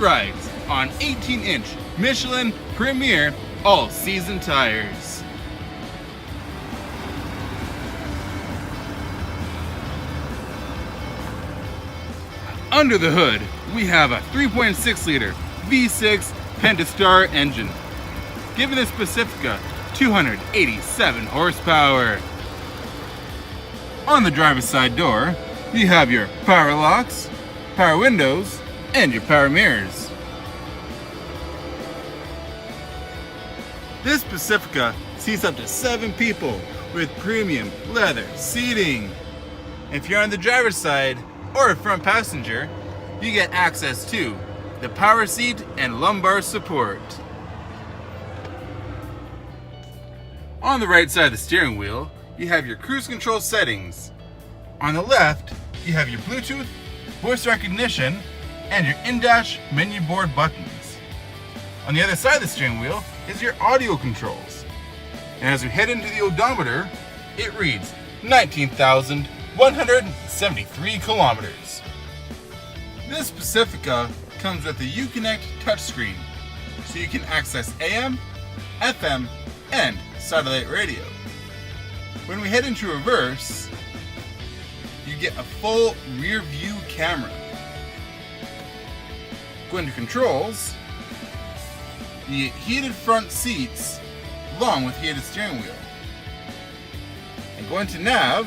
rides on 18-inch Michelin Premier all-season tires. Under the hood, we have a 3.6-liter V6 Pentastar engine, giving this Pacifica 287 horsepower. On the driver's side door, you have your power locks, power windows, and your power mirrors. This Pacifica seats up to 7 people with premium leather seating. If you're on the driver's side or a front passenger, you get access to the power seat and lumbar support. On the right side of the steering wheel, you have your cruise control settings. On the left, you have your Bluetooth, voice recognition, and your in-dash menu board buttons. On the other side of the steering wheel is your audio controls. And as we head into the odometer, it reads 19,173 kilometers. This Pacifica comes with a Uconnect touchscreen, so you can access AM, FM, and satellite radio. When we head into reverse, you get a full rear view camera. Go into controls, you get heated front seats along with heated steering wheel. And go into nav,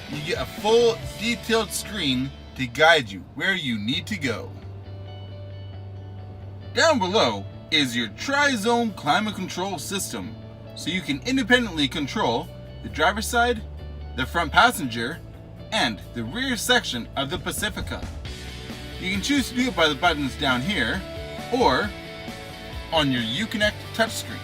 you get a full detailed screen to guide you where you need to go. Down below is your tri-zone climate control system, so you can independently control the driver's side, the front passenger, and the rear section of the Pacifica. You can choose to do it by the buttons down here or on your Uconnect touchscreen.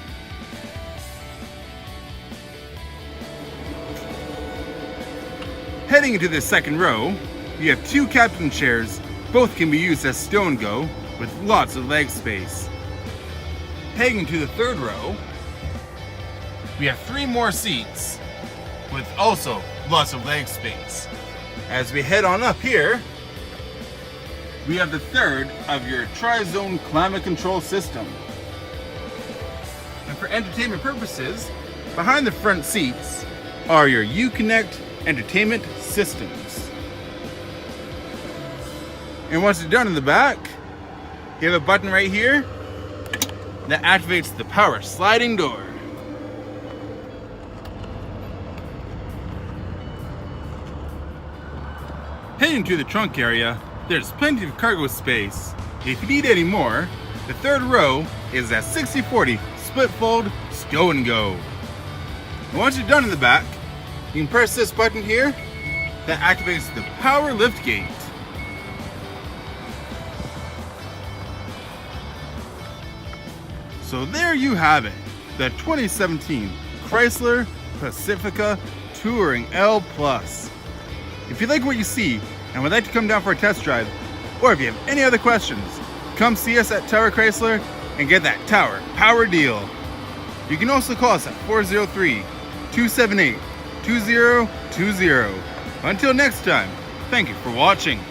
Heading into the second row, you have 2 captain chairs. Both can be used as Sto N Go with lots of leg space. Heading into the third row, we have 3 more seats with also lots of leg space. As we head on up here, we have the third of your tri-zone climate control system. And for entertainment purposes, behind the front seats are your Uconnect entertainment systems. And once you're done in the back, you have a button right here that activates the power sliding door. Heading to the trunk area, there's plenty of cargo space. If you need any more, the third row is a 60/40 split fold Sto N Go. And once you're done in the back, you can press this button here that activates the power liftgate. So there you have it, the 2017 Chrysler Pacifica Touring-L Plus. If you like what you see and would like to come down for a test drive, or if you have any other questions, come see us at Tower Chrysler and get that Tower Power deal. You can also call us at 403-278-2020. Until next time, thank you for watching.